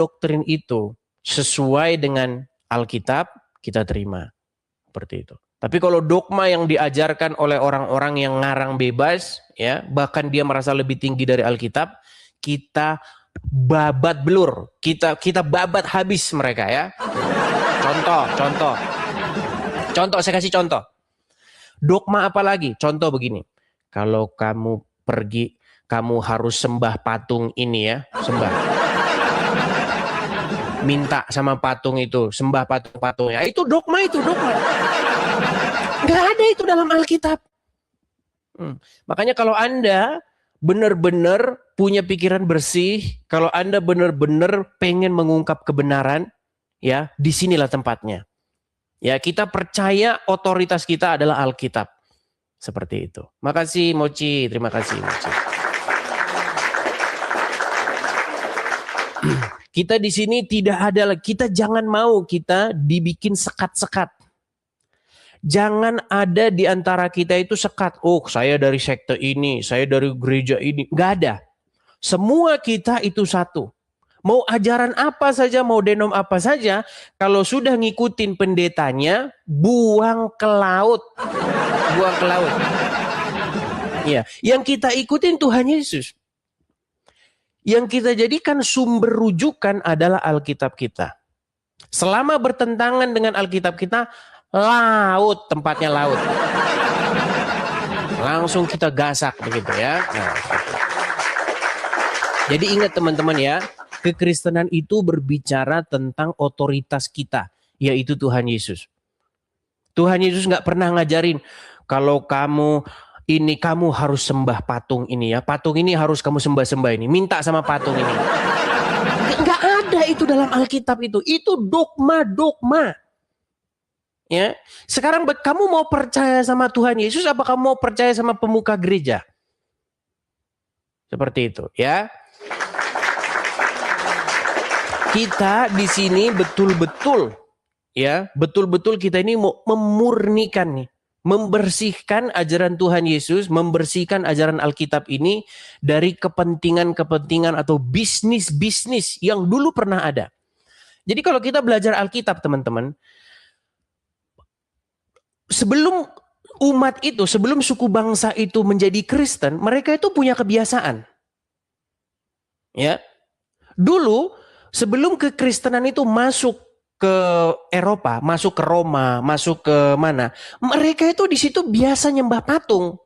doktrin itu sesuai dengan Alkitab, kita terima. Seperti itu. Tapi kalau dogma yang diajarkan oleh orang-orang yang ngarang bebas, ya, bahkan dia merasa lebih tinggi dari Alkitab, kita babat belur, kita babat habis mereka, ya. Contoh, saya kasih contoh. Dogma apa lagi? Contoh begini, kalau kamu pergi, kamu harus sembah patung ini, ya, sembah. Minta sama patung itu, sembah patung-patungnya. Itu dogma, Nggak ada itu dalam Alkitab. Makanya kalau Anda benar-benar punya pikiran bersih, kalau Anda benar-benar pengen mengungkap kebenaran, ya, disinilah tempatnya. Ya, kita percaya otoritas kita adalah Alkitab. Seperti itu. Makasih Mochi, terima kasih Mochi. Kita di sini tidak ada, kita jangan mau kita dibikin sekat-sekat. Jangan ada di antara kita itu sekat. Oh, saya dari sekte ini, saya dari gereja ini. Nggak ada. Semua kita itu satu. Mau ajaran apa saja, mau denom apa saja, kalau sudah ngikutin pendetanya, buang ke laut. Buang ke laut. Ya, yang kita ikutin Tuhan Yesus. Yang kita jadikan sumber rujukan adalah Alkitab kita. Selama bertentangan dengan Alkitab kita, laut, tempatnya laut. Langsung kita gasak begitu, ya. Nah, jadi ingat teman-teman, ya, kekristenan itu berbicara tentang otoritas kita, yaitu Tuhan Yesus. Tuhan Yesus nggak pernah ngajarin kalau kamu harus sembah patung ini, ya. Patung ini harus kamu sembah-sembah ini. Minta sama patung ini. Nggak ada itu dalam Alkitab itu. Itu dogma. Ya. Sekarang kamu mau percaya sama Tuhan Yesus apa kamu mau percaya sama pemuka gereja? Seperti itu, ya. Kita di sini betul-betul, ya, betul-betul kita ini mau memurnikan nih. Membersihkan ajaran Tuhan Yesus, membersihkan ajaran Alkitab ini dari kepentingan-kepentingan atau bisnis-bisnis yang dulu pernah ada. Jadi kalau kita belajar Alkitab, teman-teman, sebelum umat itu, sebelum suku bangsa itu menjadi Kristen, mereka itu punya kebiasaan. Ya. Dulu sebelum kekristenan itu masuk ke Eropa, masuk ke Roma, masuk ke mana? Mereka itu di situ biasa nyembah patung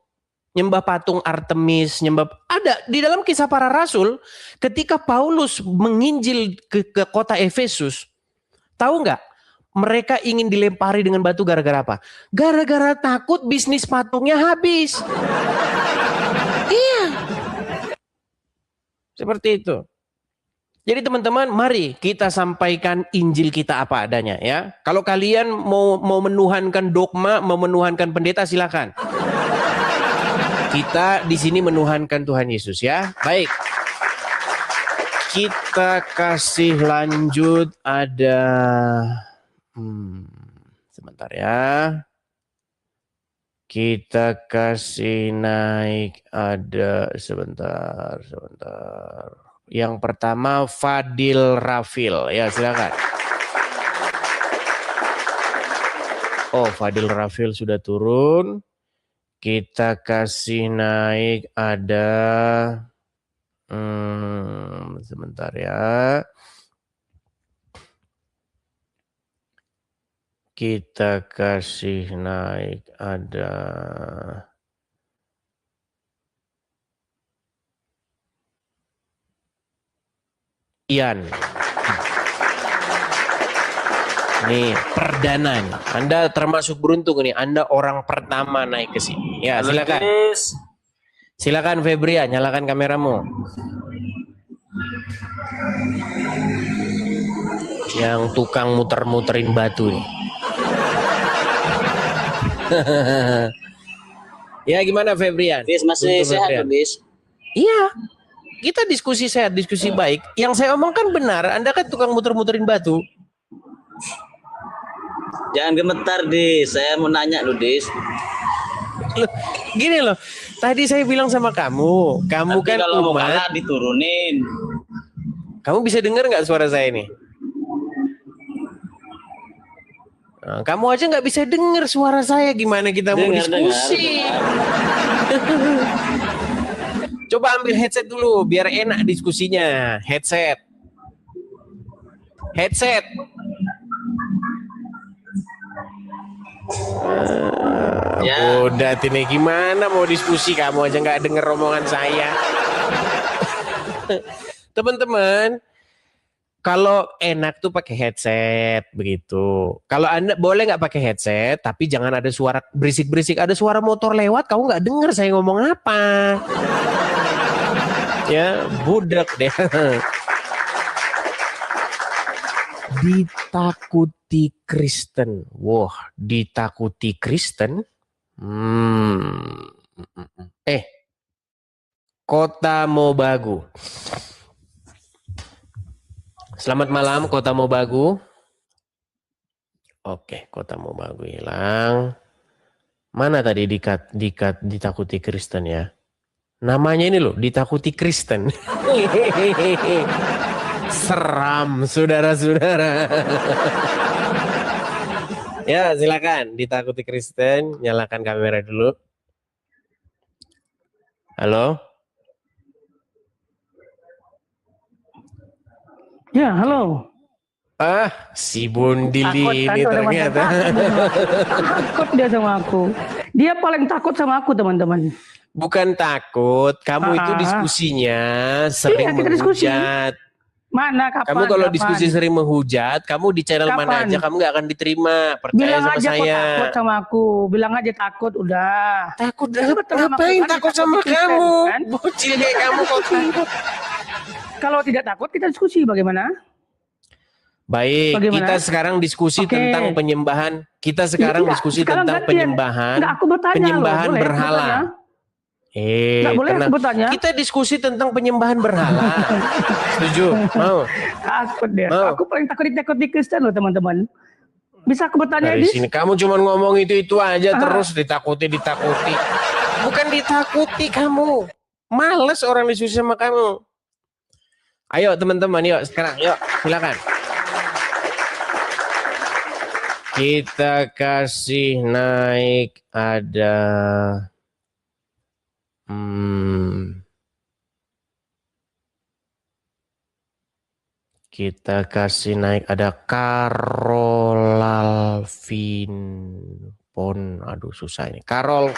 Artemis, ada di dalam Kisah Para Rasul. Ketika Paulus menginjil ke kota Efesus, tahu nggak? Mereka ingin dilempari dengan batu gara-gara apa? Gara-gara takut bisnis patungnya habis. Iya, seperti itu. Jadi teman-teman, mari kita sampaikan Injil kita apa adanya, ya. Kalau kalian mau menuhankan dogma, mau menuhankan pendeta, silakan. Kita di sini menuhankan Tuhan Yesus, ya. Baik. Kita kasih lanjut, ada sebentar, ya. Kita kasih naik, ada sebentar. Yang pertama Fadil Rafil, ya, silakan. Oh, Fadil Rafil sudah turun. Kita kasih naik, ada sebentar, ya. Kita kasih naik, ada Ian. Nih, perdana nih. Anda termasuk beruntung nih. Anda orang pertama naik ke sini. Ya, silakan. Silakan Febrian, nyalakan kameramu. Yang tukang muter-muterin batu nih. Ya, gimana Febrian? Dis, masih sehat tuh, Dis? Iya. Kita diskusi sehat, diskusi baik. Yang saya omongkan benar, Anda kan tukang muter-muterin batu. Jangan gemetar, Dis. Saya mau nanya lu, Dis. Loh, gini loh, tadi saya bilang sama kamu Nanti kan kalau umat, mau kalah diturunin. Kamu bisa dengar nggak suara saya ini? Nah, kamu aja nggak bisa dengar suara saya, gimana kita mau diskusi? Coba ambil headset dulu, biar enak diskusinya. Headset. Ya. Udah, ini gimana mau diskusi, kamu aja nggak denger omongan saya. Teman-teman, kalau enak tuh pakai headset begitu. Kalau Anda boleh nggak pakai headset, tapi jangan ada suara berisik-berisik. Ada suara motor lewat, kamu nggak denger saya ngomong apa. Ya, budak deh. Ditakuti Kristen. Wah, ditakuti Kristen. Kota Mobagu. Selamat malam, Kota Mobagu. Oke, Kota Mobagu hilang. Mana tadi ditakuti Kristen ya? Namanya ini loh, ditakuti Kristen. Seram, saudara-saudara. Ya, silakan ditakuti Kristen. Nyalakan kamera dulu. Halo? Ya, halo. Si Bundili ini ternyata. Takut dia sama aku. Dia paling takut sama aku, teman-teman. Bukan takut, kamu itu diskusinya sering menghujat. Mana, kapan? Kamu kalau diskusi sering menghujat, kamu di channel mana aja kamu nggak akan diterima. Percaya bilang sama aja saya. Takut sama aku, bilang aja takut, udah. Takut ngapain takut sama kamu? Kan? Bocil kayak kamu kok takut. Kalau tidak takut kita diskusi bagaimana? Baik, kita sekarang diskusi tentang penyembahan. Kita sekarang diskusi tentang penyembahan. Penyembahan berhala. Kita diskusi tentang penyembahan berhala. Setuju? Mau? Takut deh. Aku paling takut di Kristen loh, teman-teman. Bisa aku bertanya di sini? Kamu cuma ngomong itu aja terus ditakuti. Bukan ditakuti kamu. Males orang diskusi sama kamu. Ayo teman-teman, yuk sekarang, yuk silakan. Kita kasih naik ada kita kasih naik ada Carol Alvin Pon. Aduh susah ini. Carol.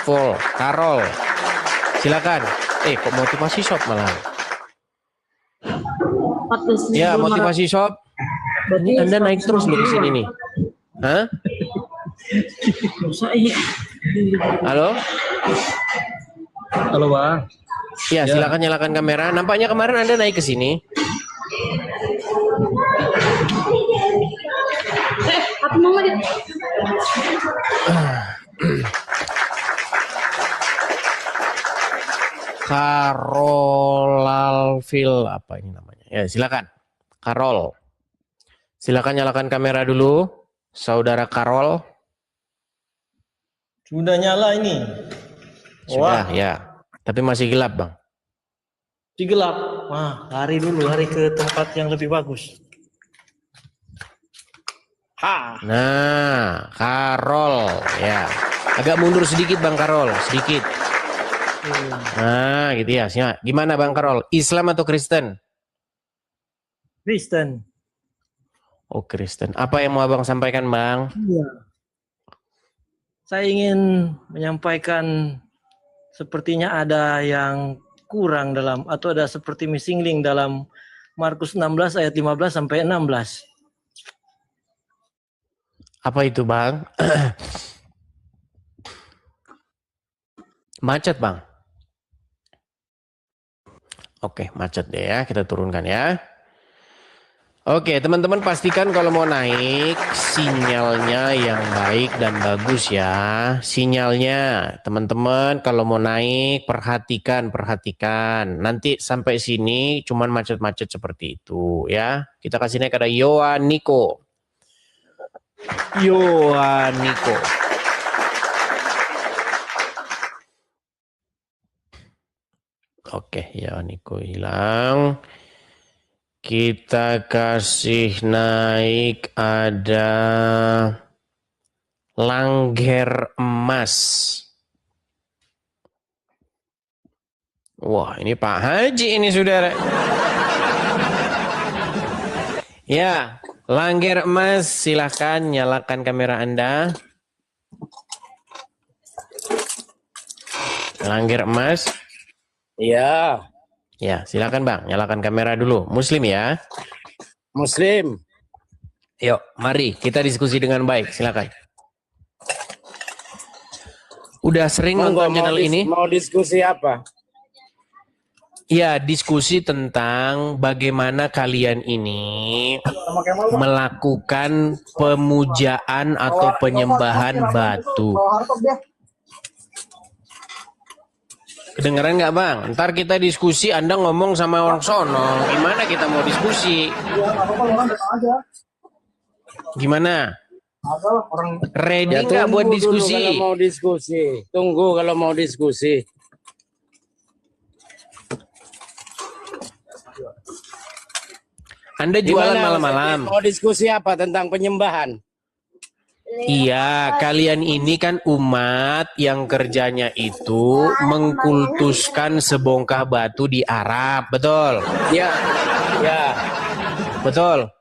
Silakan. Kok motivasi shop malah. Ya, motivasi shop. Ini Anda naik terus loh ke sini nih. Hah? Halo? Halo, Bang. Ya, silakan nyalakan kamera. Nampaknya kemarin Anda naik ke sini. Carol Alvil apa ini namanya? Ya, silakan. Carol. Silakan nyalakan kamera dulu, Saudara Carol. Sudah nyala ini. Sudah, ya. Tapi masih gelap, Bang. Masih gelap. Wah, lari ke tempat yang lebih bagus. Nah, Carol, ya. Agak mundur sedikit, Bang Carol, sedikit. Nah, gitu ya. Gimana, Bang Carol? Islam atau Kristen? Kristen. Oh, Kristen. Apa yang mau Abang sampaikan, Bang? Iya. Saya ingin menyampaikan sepertinya ada yang kurang dalam atau ada seperti missing link dalam Markus 16 ayat 15 sampai 16. Apa itu, Bang? Macet, Bang. Oke, macet deh ya. Kita turunkan ya. Oke, teman-teman pastikan kalau mau naik sinyalnya yang baik dan bagus ya. Sinyalnya, teman-teman kalau mau naik perhatikan. Nanti sampai sini cuman macet-macet seperti itu ya. Kita kasih naik ada Yohaniko. Oke, Yohaniko hilang. Kita kasih naik ada Langger Emas. Wah, ini Pak Haji ini saudara. Ya, Langger Emas, silahkan nyalakan kamera Anda. Langger Emas. Iya, Ya, silakan Bang, nyalakan kamera dulu. Muslim ya. Muslim. Yuk, mari kita diskusi dengan baik. Silakan. Udah sering Monggo, nonton channel ini? Mau diskusi apa? Ya, diskusi tentang bagaimana kalian ini melakukan pemujaan atau penyembahan batu. Kedengeran nggak Bang? Ntar kita diskusi, Anda ngomong sama orang sono. Gimana kita mau diskusi? Gimana? Ready nggak buat tunggu dulu diskusi? kalau mau diskusi. Tunggu kalau mau diskusi. Anda jualan Gimana, malam-malam. Mau diskusi apa tentang penyembahan? Iya, kalian ini kan umat yang kerjanya itu mengkultuskan sebongkah batu di Arab, betul? Ya, ya. Betul.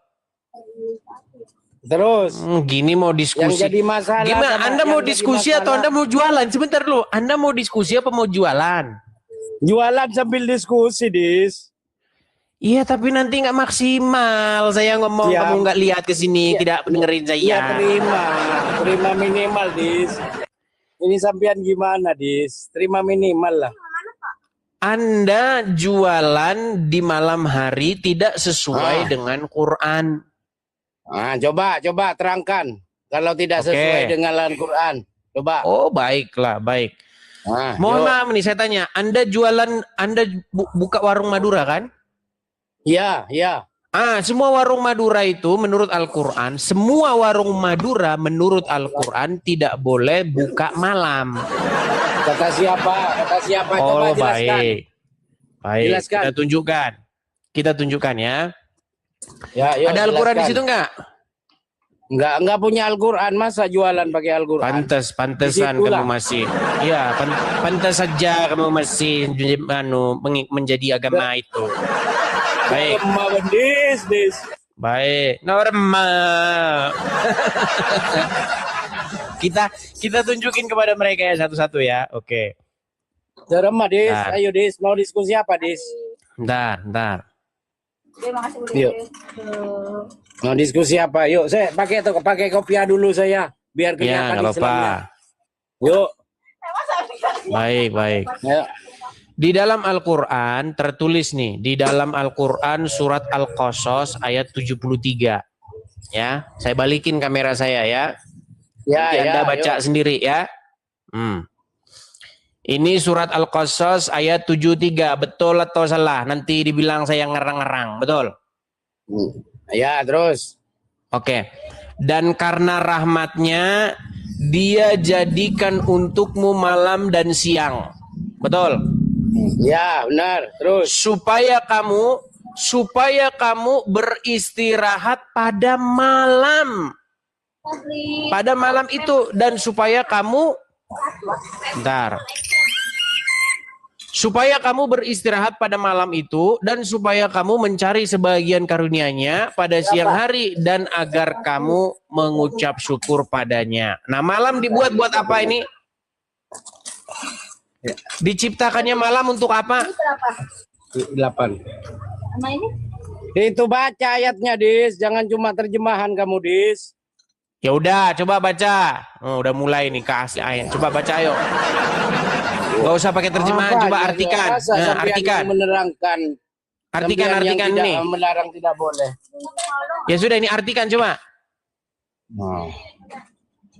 Terus Gini mau yang diskusi. jadi masalah. Gimana? Anda mau yang jadi diskusi atau masalah- Anda mau jualan? Sebentar dulu. Anda mau diskusi apa mau jualan? Jualan sambil diskusi, Dis. Iya, tapi nanti nggak maksimal. Saya ngomong, Ya. kamu nggak lihat ke sini, tidak dengerin saya. Iya, terima minimal, Dis. Ini sampean gimana, Dis? Terima minimal lah. Anda jualan di malam hari tidak sesuai dengan Quran. Nah, coba terangkan. Kalau tidak Oke. sesuai dengan Al-Quran. Coba. Oh, baiklah, baik. Nah, Mohon yuk. maaf nih, saya tanya. Anda jualan, Anda buka warung Madura kan? Ya, ya. Semua warung Madura itu menurut Al-Quran, semua warung Madura menurut Al-Quran tidak boleh buka malam. Kata siapa? Coba Oh, jelaskan. baik. Baik, Jelaskan. Kita tunjukkan ya. Ya, yuk, Ada Al-Quran di jelaskan. situ enggak? Enggak punya Al-Quran, masa jualan pakai Al-Quran? Pantesan Disitulah. kamu masih. Ya, pantas saja kamu masih menjadi agama itu. Baik. Norma, Dis. Baik, normal. kita tunjukin kepada mereka ya satu-satu ya. Oke. Norma, Dis. Nah. Ayo, Dis. Mau diskusi apa, Dis? Bentar. Yuk. Mau diskusi apa? Yuk, saya pakai kopiah dulu saya, biar Ya, kelihatan nggak apa-apa. Islamnya. Yuk. Baik. Ya. Di dalam Al-Quran tertulis nih, di dalam Al-Quran surat Al-Qasas ayat 73. Ya, saya balikin kamera saya ya. Nanti Anda baca yuk. sendiri ya. Ini surat Al-Qasas ayat 73. Betul atau salah? Nanti dibilang saya ngerang-ngerang. Betul? Ya, terus. Oke. Dan karena rahmatnya, dia jadikan untukmu malam dan siang. Betul? Ya, benar. Terus. Supaya kamu beristirahat pada malam. Pada malam itu. Dan supaya kamu supaya kamu beristirahat pada malam itu, dan supaya kamu mencari sebagian karunia-Nya pada siang hari, dan agar kamu mengucap syukur padanya. Nah, malam dibuat buat apa ini? Diciptakannya malam untuk apa? 8. Itu baca ayatnya, Dis. Jangan cuma terjemahan kamu, Dis. Ya udah, coba baca. Oh, udah mulai nih kasih ayat. Coba baca ayo. Gak usah pakai terjemahan, coba artikan. Artikan. Menerangkan. Artikan nih. Melarang tidak boleh. Ya sudah, ini artikan coba.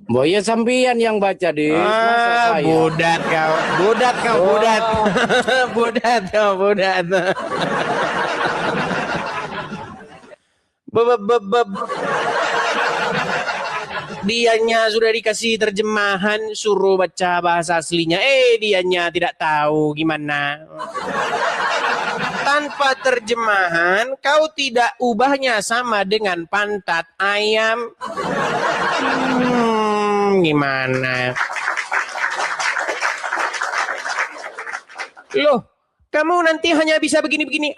Boya sampian yang baca, Dis. Masa saya? Budat kau. Budat. Dianya sudah dikasih terjemahan, suruh baca bahasa aslinya. Dianya tidak tahu gimana. tanpa terjemahan kau tidak ubahnya sama dengan pantat ayam. Gimana? Loh, kamu nanti hanya bisa begini-begini.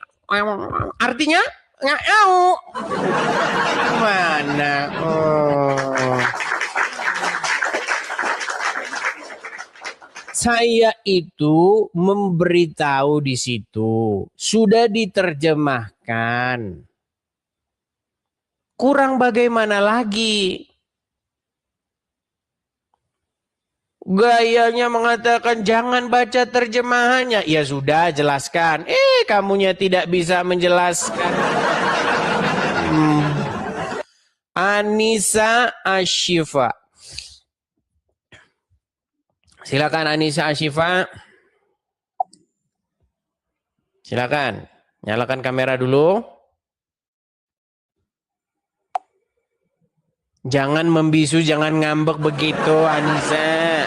Artinya nggak tahu. Mana? Oh. Saya itu memberitahu di situ, sudah diterjemahkan. Kurang bagaimana lagi? Gayanya mengatakan jangan baca terjemahannya. Ya sudah, jelaskan. Kamunya tidak bisa menjelaskan. Anissa Ashifa. Silakan Anissa Ashifa. Silakan. Nyalakan kamera dulu. Jangan membisu, jangan ngambek begitu, Anissa.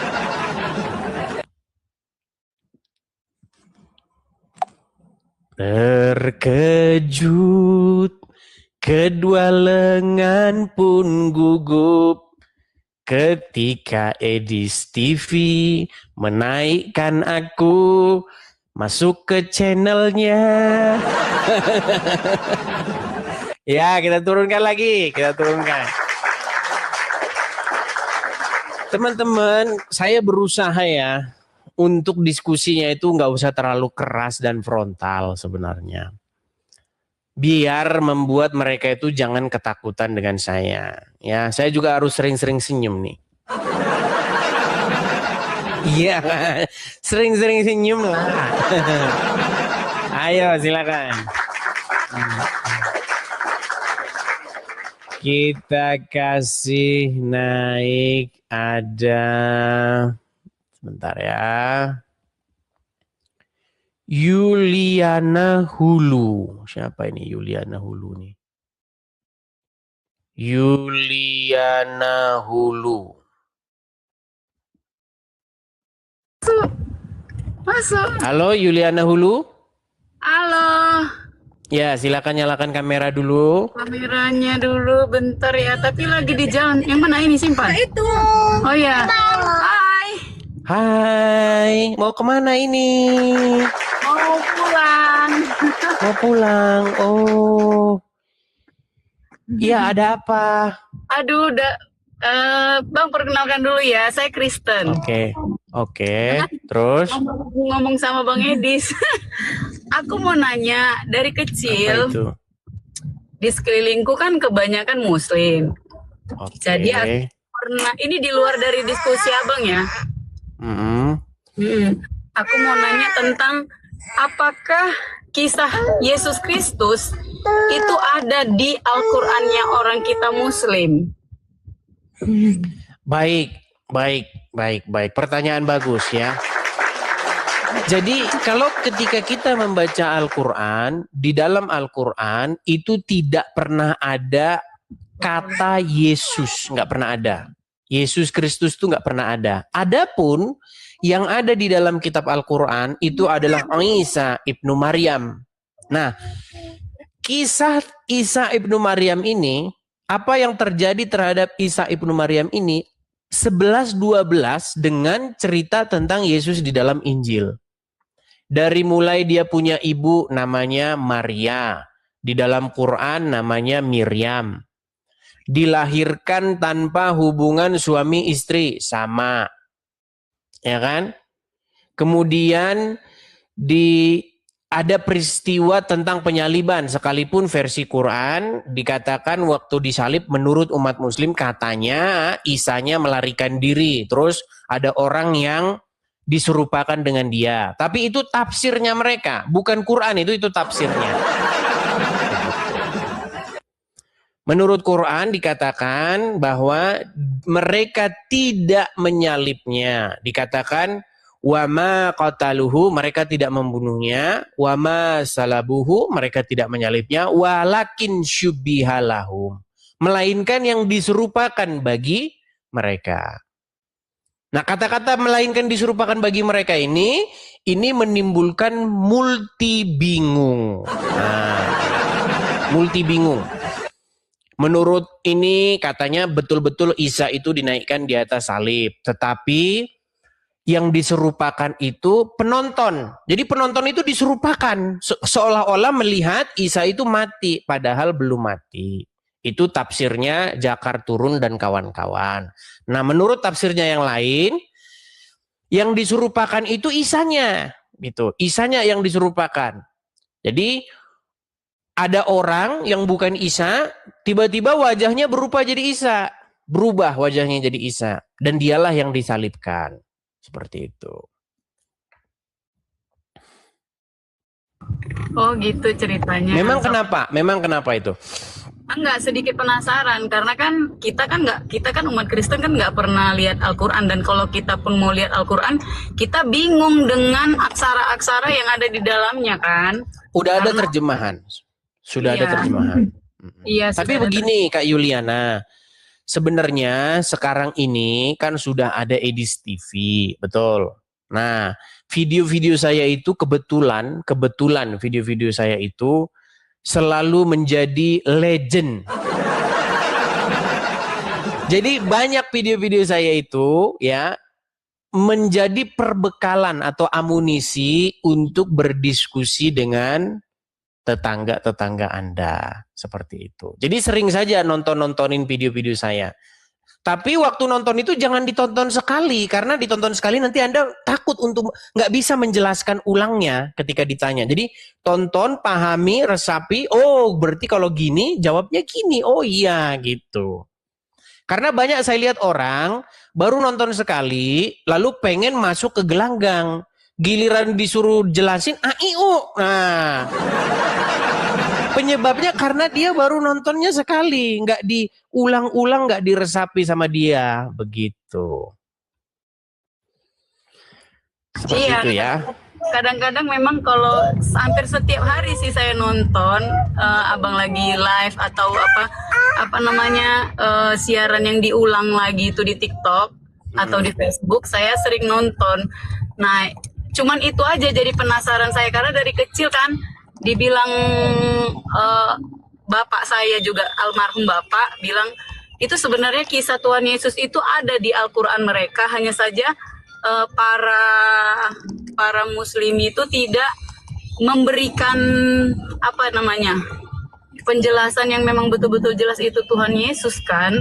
Terkejut, kedua lengan pun gugup ketika Edis TV menaikkan aku masuk ke channelnya. Ya, kita turunkan lagi, kita turunkan. Teman-teman, saya berusaha ya untuk diskusinya itu nggak usah terlalu keras dan frontal sebenarnya. Biar membuat mereka itu jangan ketakutan dengan saya. Ya, saya juga harus sering-sering senyum nih. Iya, sering-sering senyum lah. Ayo, silakan. Kita kasih naik ada, sebentar ya. Yuliana Hulu. Siapa ini Yuliana Hulu nih? Yuliana Hulu. Masuk. Halo Yuliana Hulu. Halo. Ya, silakan nyalakan kamera dulu. Kameranya dulu bentar ya, tapi lagi di jalan. Yang mana ini simpan? Itu. Oh ya. Hai. Hai, mau kemana ini? Mau pulang. Mau pulang. Oh. Iya, ada apa? Aduh, Bang perkenalkan dulu ya. Saya Kristen. Oke. Terus? Ngomong sama Bang Edis. Aku mau nanya, dari Apa kecil itu? di sekelilingku kan kebanyakan Muslim. Oke. Jadi aku pernah, ini di luar dari diskusi Abang ya. Aku mau nanya tentang apakah kisah Yesus Kristus itu ada di Al-Qur'annya orang kita Muslim? Baik. Pertanyaan bagus ya. Jadi kalau ketika kita membaca Al-Quran, di dalam Al-Quran itu tidak pernah ada kata Yesus, nggak pernah ada. Yesus Kristus itu nggak pernah ada. Adapun yang ada di dalam kitab Al-Quran itu adalah Isa ibnu Maryam. Nah, kisah Isa ibnu Maryam ini, apa yang terjadi terhadap Isa ibnu Maryam ini 11-12 dengan cerita tentang Yesus di dalam Injil. Dari mulai dia punya ibu namanya Maria, di dalam Quran namanya Miriam. Dilahirkan tanpa hubungan suami istri, sama. Ya kan? Kemudian ada peristiwa tentang penyaliban, sekalipun versi Quran dikatakan waktu disalib menurut umat muslim katanya Isanya melarikan diri, terus ada orang yang diserupakan dengan dia. Tapi itu tafsirnya mereka, bukan Quran, itu tafsirnya. Menurut Quran dikatakan bahwa mereka tidak menyalibnya. Dikatakan wama qataluhu, mereka tidak membunuhnya, wama salabuhu, mereka tidak menyalibnya, walakin syubbihalahum, melainkan yang diserupakan bagi mereka. Nah, kata-kata melainkan diserupakan bagi mereka ini menimbulkan multi bingung. Nah, multi bingung. Menurut ini katanya betul-betul Isa itu dinaikkan di atas salib. Tetapi yang diserupakan itu penonton. Jadi penonton itu diserupakan. Seolah-olah melihat Isa itu mati. Padahal belum mati. Itu tafsirnya Jakar Turun dan kawan-kawan. Nah, menurut tafsirnya yang lain, yang diserupakan itu Isanya, gitu. Isanya yang diserupakan. Jadi ada orang yang bukan Isa, tiba-tiba wajahnya berubah jadi Isa, berubah wajahnya jadi Isa, dan dialah yang disalibkan, seperti itu. Oh gitu ceritanya. Memang kenapa itu? Enggak, sedikit penasaran karena kan kita kan umat Kristen kan nggak pernah lihat Al-Quran, dan kalau kita pun mau lihat Al-Quran kita bingung dengan aksara-aksara yang ada di dalamnya kan. Udah ada terjemahan, sudah ada terjemahan. Iya. Tapi begini Kak Yuliana, sebenarnya sekarang ini kan sudah ada Edis TV, betul. Nah, video-video saya itu kebetulan video-video saya itu selalu menjadi legend. Jadi banyak video-video saya itu ya menjadi perbekalan atau amunisi untuk berdiskusi dengan tetangga-tetangga Anda, seperti itu. Jadi sering saja nontonin video-video saya. Tapi waktu nonton itu jangan ditonton sekali, karena ditonton sekali nanti Anda takut untuk nggak bisa menjelaskan ulangnya ketika ditanya. Jadi tonton, pahami, resapi, oh berarti kalau gini jawabnya gini, oh iya gitu. Karena banyak saya lihat orang baru nonton sekali, lalu pengen masuk ke gelanggang. Giliran disuruh jelasin, AIU. Nah, penyebabnya karena dia baru nontonnya sekali, nggak diulang-ulang, nggak diresapi sama dia, begitu. Seperti itu ya. Kadang-kadang memang kalau hampir setiap hari sih saya nonton abang lagi live atau apa namanya siaran yang diulang lagi itu di TikTok atau di Facebook, saya sering nonton. Nah, cuman itu aja jadi penasaran saya karena dari kecil kan dibilang bapak saya juga almarhum bapak bilang itu sebenarnya kisah Tuhan Yesus itu ada di Al-Quran mereka, hanya saja para Muslim itu tidak memberikan penjelasan yang memang betul-betul jelas itu Tuhan Yesus kan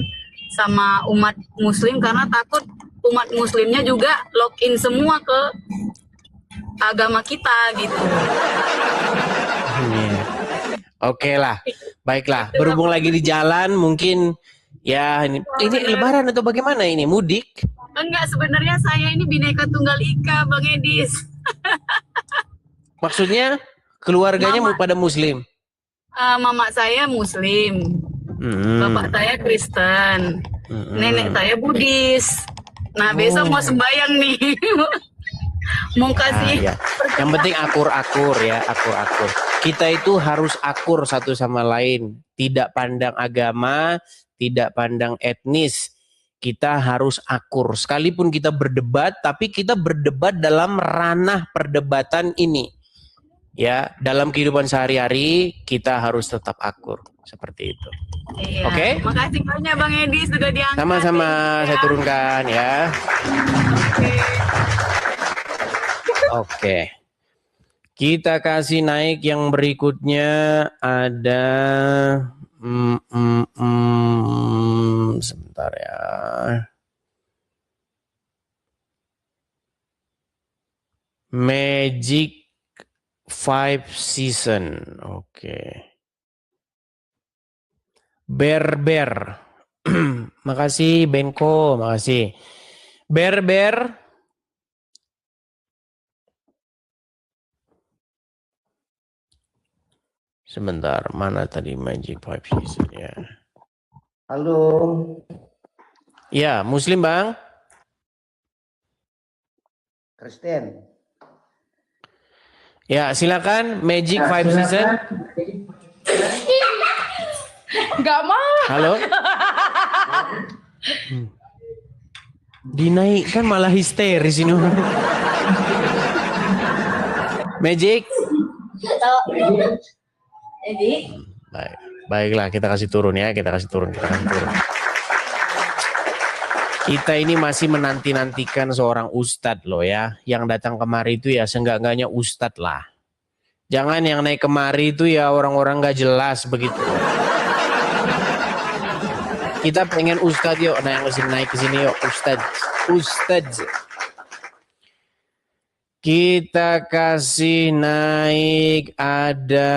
sama umat Muslim, karena takut umat Muslimnya juga login semua ke agama kita gitu. Oke lah, baiklah. Berhubung lagi di jalan, mungkin ya ini Lebaran atau bagaimana ini, mudik? Enggak, sebenarnya saya ini bineka tunggal ika, Bang Edis. Maksudnya keluarganya pada Muslim? Mama saya Muslim, bapak saya Kristen, nenek saya Buddhis. Nah besok mau sembahyang nih. Mau kasih. Ya. Yang penting akur-akur ya, akur-akur. Kita itu harus akur satu sama lain. Tidak pandang agama, tidak pandang etnis. Kita harus akur. Sekalipun kita berdebat, tapi kita berdebat dalam ranah perdebatan ini. Ya, dalam kehidupan sehari-hari kita harus tetap akur. Seperti itu. Iya. Oke? Makasih banyak Bang Edis sudah diangkat. Sama-sama saya turunkan ya. Oke. Kita kasih naik yang berikutnya ada sebentar ya. Magic 5 Season. Oke. Berber. Makasih Benko, makasih. Berber. Sebentar, mana tadi Magic 5 Season ya? Halo. Ya, Muslim Bang. Kristen. Ya, silakan Magic 5 Season. Nggak mau. Halo. Dinaikkan malah histeris ini. Magic. Baik. Baiklah, kita kasih turun ya, kita kasih turun. Kita ini masih menanti-nantikan seorang ustadz loh ya. Yang datang kemari itu ya seenggak-enggaknya ustadz lah. Jangan yang naik kemari itu ya orang-orang gak jelas begitu. Kita pengen ustadz yuk, nah yang naik ke sini yuk, ustadz. Kita kasih naik ada